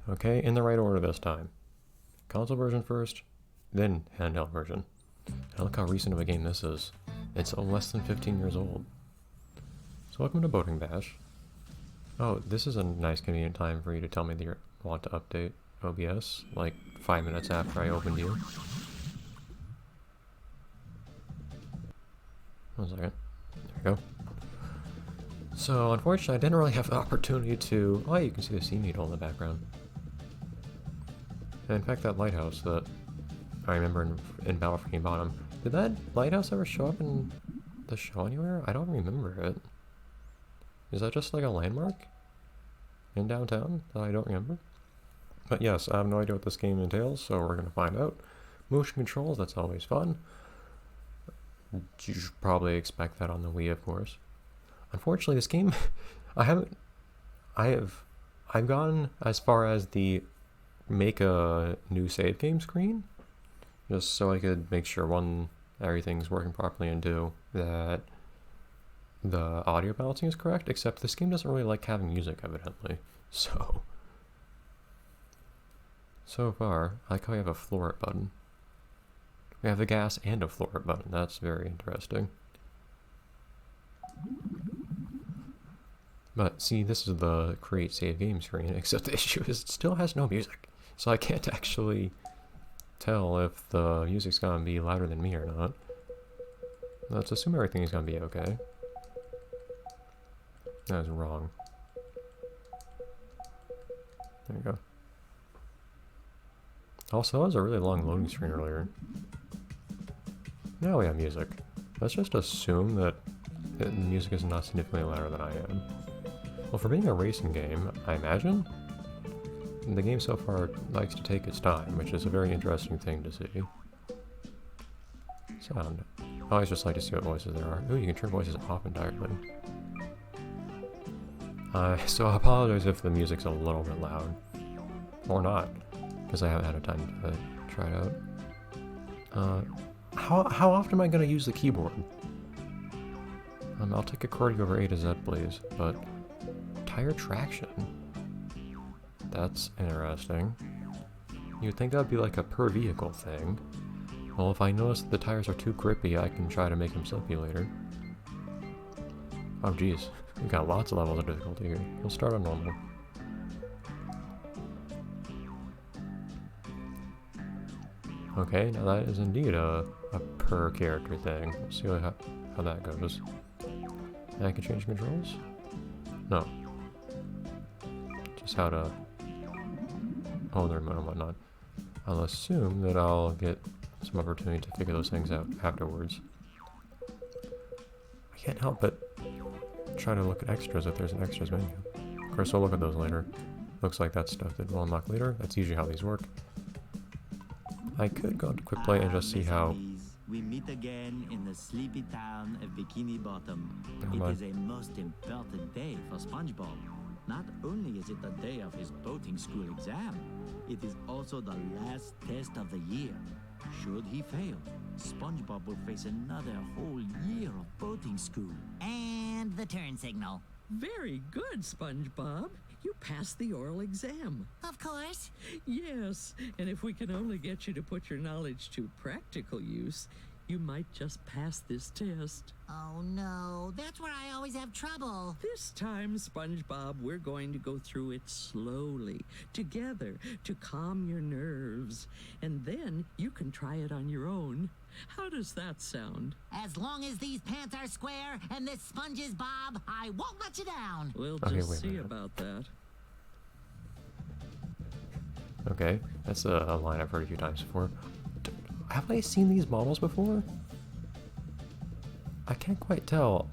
Okay, in the right order this time. Console version first, then handheld version. And look how recent of a game this is. It's less than 15 years old. So welcome to Boating Bash. Oh, this is a nice convenient time for you to tell me that you want to update OBS, like 5 minutes after I opened you. 1 second. There we go. So, unfortunately, I didn't really have the opportunity to... Oh, you can see the sea needle in the background. And in fact, that lighthouse that I remember in Battle for King Bottom, did that lighthouse ever show up in the show anywhere? I don't remember it. Is that just like a landmark in downtown that I don't remember? But yes, I have no idea what this game entails, so we're going to find out. Motion controls, that's always fun. You should probably expect that on the Wii, of course. Unfortunately, this game, I've gone as far as the make a new save game screen, just so I could make sure, one, everything's working properly, and two, that the audio balancing is correct, except this game doesn't really like having music, evidently. So far, I like how we have a floor it button. We have the gas and a floor it button. That's very interesting. But see, this is the create save game screen, except the issue is it still has no music. So I can't actually tell if the music's gonna be louder than me or not. Let's assume everything is gonna be okay. That was wrong. There you go. Also, that was a really long loading screen earlier. Now we have music. Let's just assume that the music is not significantly louder than I am. Well, for being a racing game, I imagine the game so far likes to take its time, which is a very interesting thing to see. Sound. I always just like to see what voices there are. Ooh, you can turn voices off entirely. So I apologize if the music's a little bit loud. Or not, because I haven't had a time to try it out. How often am I going to use the keyboard? I'll take a QWERTY over A to Z, please, but tire traction? That's interesting. You'd think that would be like a per vehicle thing. Well, if I notice that the tires are too grippy, I can try to make them slippy later. Oh geez, we've got lots of levels of difficulty here. We'll start on normal. Okay, now that is indeed a per character thing. We'll see how that goes. And I can change controls? No. Just how to hold the remote and whatnot. I'll assume that I'll get some opportunity to figure those things out afterwards. I can't help but try to look at extras if there's an extras menu. Of course, we'll look at those later. Looks like that's stuff that we'll unlock later. That's usually how these work. I could go to quick play and just see how... We meet again in the sleepy town of Bikini Bottom. It is a most important day for Spongebob. Not only is it the day of his boating school exam, it is also the last test of the year. Should he fail, Spongebob will face another whole year of boating school. And the turn signal. Very good, Spongebob. You passed the oral exam. Of course. Yes, and if we can only get you to put your knowledge to practical use, you might just pass this test. Oh no, that's where I always have trouble. This time, Spongebob, we're going to go through it slowly, together, to calm your nerves. And then you can try it on your own. How does that sound? As long as these pants are square and this sponge is Bob, I won't let you down. We'll Okay, just wait a see minute. about that. Okay, that's a line I've heard a few times before. Have I seen these models before? I can't quite tell.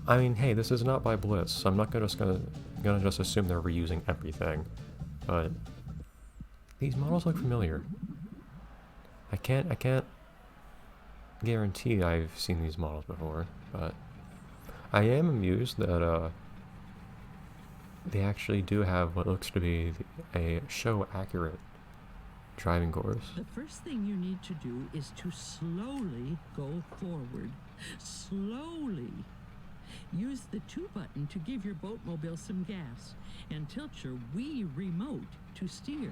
I mean, hey, this is not by Bliss, so I'm not gonna just assume they're reusing everything. But these models look familiar. I can't guarantee I've seen these models before, but I am amused that they actually do have what looks to be a show-accurate driving course. The first thing you need to do is to slowly go forward. Slowly. Use the 2 button to give your boatmobile some gas, and tilt your Wii remote to steer.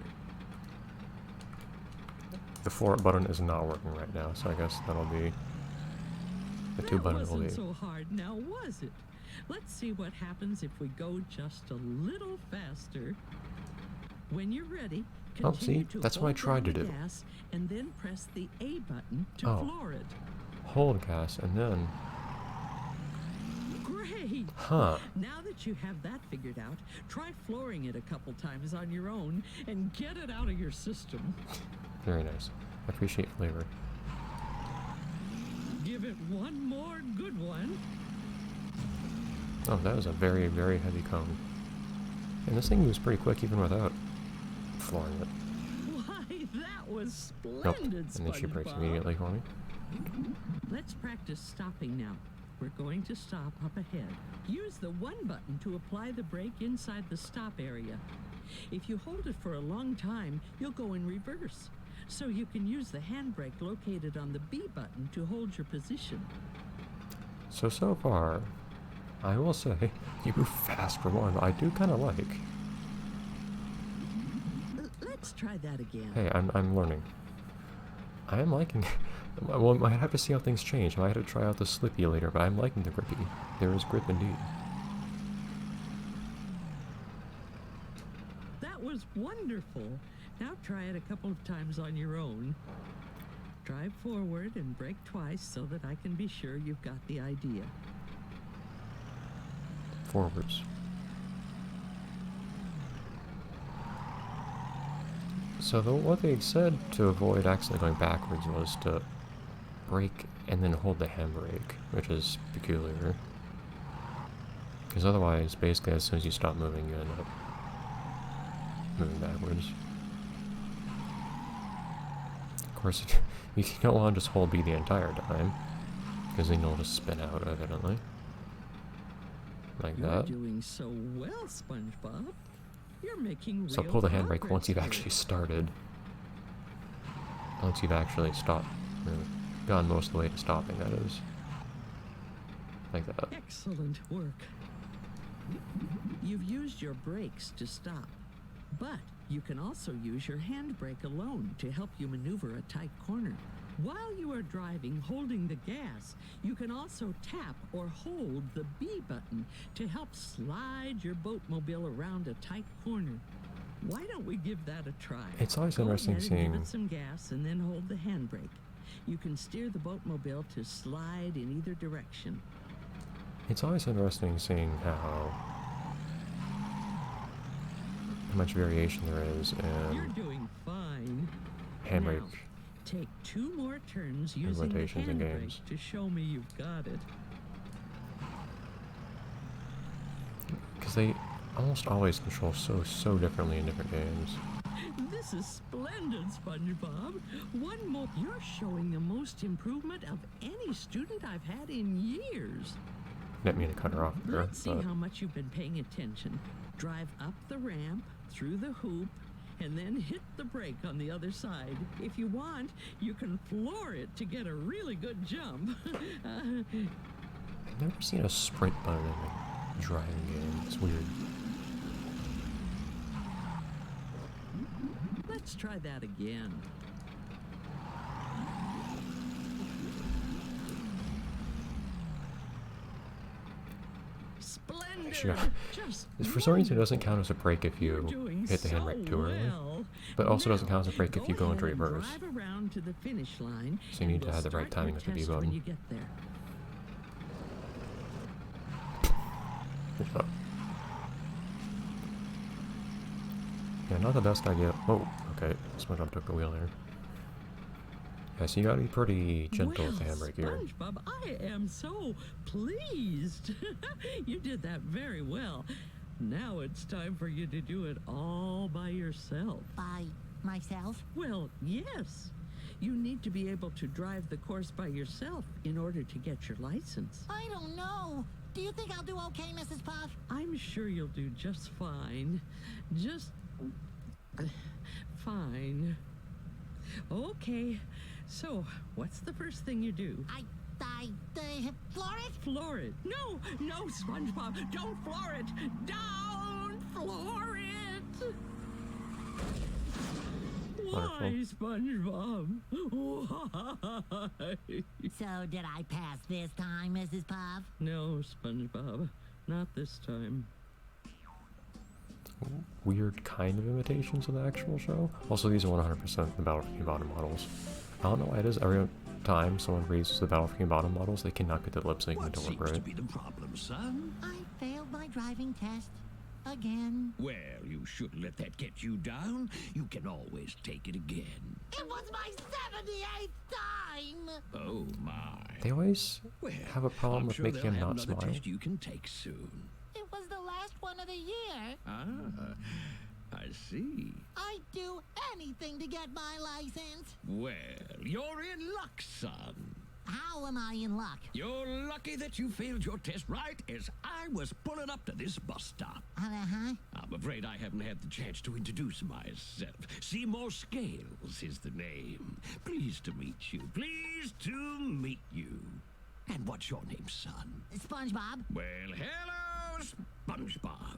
The 4 button is not working right now, so I guess that'll be... The 2 button will be... That wasn't so hard now, was it? Let's see what happens if we go just a little faster. When you're ready, continue to that's what I hold tried down to the do. gas and then press the A button to Oh. floor it. Hold gas, and then... Great! Huh. Now that you have that figured out, try flooring it a couple times on your own and get it out of your system. Very nice. I appreciate flavor. Give it one more good one. Oh, that was a very, very heavy cone. And this thing moves pretty quick even without flooring it. Why, that was Nope. splendid, And then she breaks SpongeBob. immediately for me. Let's practice stopping now. We're going to stop up ahead. Use the 1 button to apply the brake inside the stop area. If you hold it for a long time, you'll go in reverse. So you can use the handbrake located on the B button to hold your position. So far, I will say, you move fast for one. I do kind of like. Let's try that again. Hey, I'm learning. I am liking. Well, I have to see how things change. I might have to try out the slippy later, but I'm liking the grippy. There is grip indeed. That was wonderful. Now try it a couple of times on your own. Drive forward and brake twice so that I can be sure you've got the idea. Forwards. So what they said to avoid accidentally going backwards was to brake and then hold the handbrake, which is peculiar. Because otherwise, basically, as soon as you stop moving, you end up moving backwards. Of course, you don't want to just hold B the entire time, because then you'll just spin out, evidently. Like You're that. doing so well, SpongeBob. You're making So real pull the handbrake progress once you've here. actually started. Once you've actually stopped. Gone most of the way to stopping, that is. Like that. Excellent work. You've used your brakes to stop, but you can also use your handbrake alone to help you maneuver a tight corner. While you are driving, holding the gas, you can also tap or hold the B button to help slide your boatmobile around a tight corner. Why don't we give that a try? It's always Go interesting ahead and seeing... give it some gas and then hold the handbrake. You can steer the boatmobile to slide in either direction. It's always interesting seeing how much variation there is You're in doing fine. handbrake. Now, take 2 more turns using the rotations in handbrake games. to show me you've got it. Because they almost always control so differently in different games. This is splendid, SpongeBob. One more. You're showing the most improvement of any student I've had in years. Didn't mean to cut her off there, Let's see but how much you've been paying attention. Drive up the ramp, through the hoop, and then hit the brake on the other side. If you want, you can floor it to get a really good jump. I've never seen a sprint button in a driving game. It's weird. Let's try that again. Splendid! Actually, Just for some reason, it doesn't wonderful. count as a brake if You're you doing hit the so handbrake too early. well. But also doesn't Now, count as a brake if you go into ahead and reverse. Drive around to the finish line. So you need and to we'll have the right start your timing with the B test button. when you get there. Good job. Yeah, not the best idea. Oh, okay. SpongeBob took the wheel there. Yeah, so you gotta be pretty gentle with the Well, handbrake here. SpongeBob, I am so pleased. You did that very well. Now it's time for you to do it all by yourself. By myself? Well, yes. You need to be able to drive the course by yourself in order to get your license. I don't know. Do you think I'll do okay, Mrs. Puff? I'm sure you'll do just fine. Just fine. Okay. So, what's the first thing you do? Floor it? Floor it. No, no, SpongeBob, don't floor it. Don't floor it. Why, SpongeBob? Why? So did I pass this time, Mrs. Puff? No, SpongeBob, not this time. Weird kind of imitations of the actual show. Also, these are 100% the Battle for Bikini Bottom models. I don't know why it is. Every time someone raises the Battle for Bikini Bottom models, they cannot get the lip syncing What to seems work to right. be the problem, son? I failed my driving test. Again. Well, you shouldn't let that get you down. You can always take it again. It was my 78th time! Oh, my. They always Well, have a problem I'm with sure making they'll him have not another smile. test you can take soon. It was the last one of the year. Ah, I see. I'd do anything to get my license. Well, you're in luck, son. How am I in luck? You're lucky that you failed your test right as I was pulling up to this bus stop. Uh-huh. I'm afraid I haven't had the chance to introduce myself. Seymour Scales is the name. Pleased to meet you. Pleased to meet you. And what's your name, son? SpongeBob? Well, hello, SpongeBob.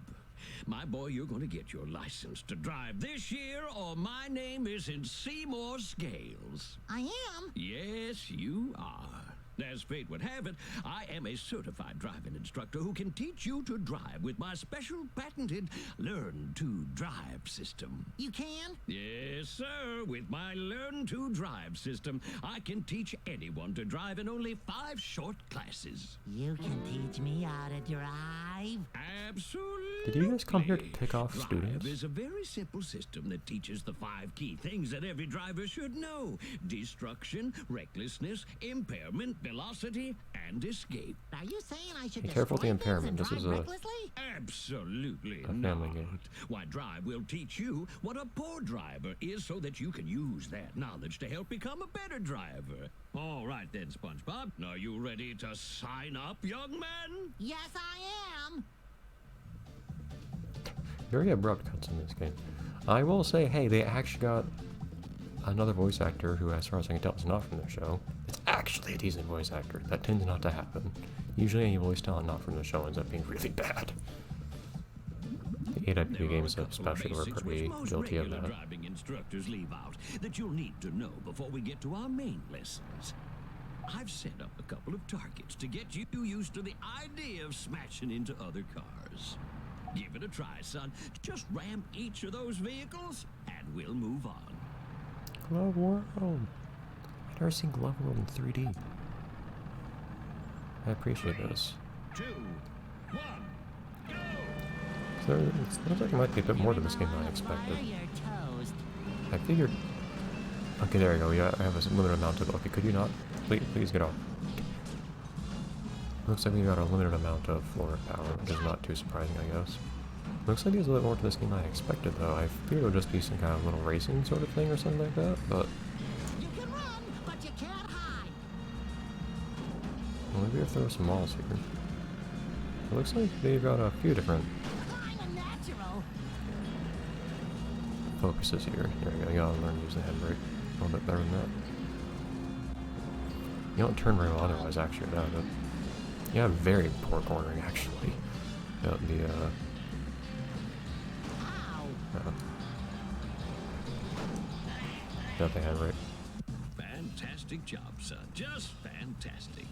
My boy, you're going to get your license to drive this year, or my name isn't Seymour Scales. I am? Yes, you are. As fate would have it, I am a certified driving instructor who can teach you to drive with my special patented Learn to Drive system. You can? Yes, sir. With my Learn to Drive system, I can teach anyone to drive in only 5 short classes. You can teach me how to drive? Absolutely. Did you guys come here to pick off Drive students? is a very simple system that teaches the 5 key things that every driver should know: destruction, recklessness, impairment, velocity, and escape. Are you saying I should Be careful with the destroy things impairment. and This drive is a- recklessly? Absolutely A family not. game. Why, Drive will teach you what a poor driver is so that you can use that knowledge to help become a better driver. All right then, SpongeBob. Are you ready to sign up, young man? Yes, I am. Very abrupt cuts in this game. I will say, hey, they actually got another voice actor who, as far as I can tell, is not from the show. It's actually a decent voice actor. That tends not to happen. Usually any voice talent not from the show ends up being really bad. The AWP There are games a couple especially were basics pretty which most guilty of regular that. driving instructors leave out that you'll need to know before we get to our main lessons. I've set up a couple of targets to get you used to the idea of smashing into other cars. Give it a try, son. Just ram each of those vehicles, and we'll move on. Glove World. I've never seen Glove World in 3D. I appreciate this. 2, 1, go! So it looks like it might be a bit more to this game than I expected. Fire your toast. I figured... Okay, there you go. Yeah, I have a limited amount of... Okay, could you not? Please get off. Looks like we got a limited amount of floor power, which is not too surprising, I guess. Looks like there's a little more to this game than I expected, though. I figured it would just be some kind of little racing sort of thing or something like that, but... You can run, but you can't hide. Well, maybe if there were some walls here. It looks like they've got a few different I'm a natural. focuses here. There we go. You gotta learn to use the handbrake a little bit better than that. You don't turn very well otherwise, actually, without it. You have very poor cornering, actually. Ow. Got the handbrake. Fantastic job, son. Just fantastic.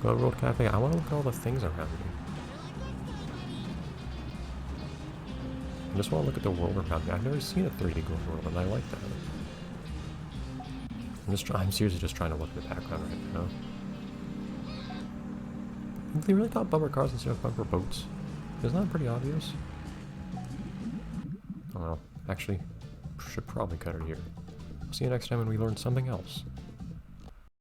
Go to World Cafe. I want to look at all the things around me. I just want to look at the world around me. I've never seen a 3D Glove World, and I like that. I'm seriously just trying to look at the background right now. They really got bumper cars instead of bumper boats. Isn't that pretty obvious? Oh well, actually, should probably cut it here. See you next time when we learn something else.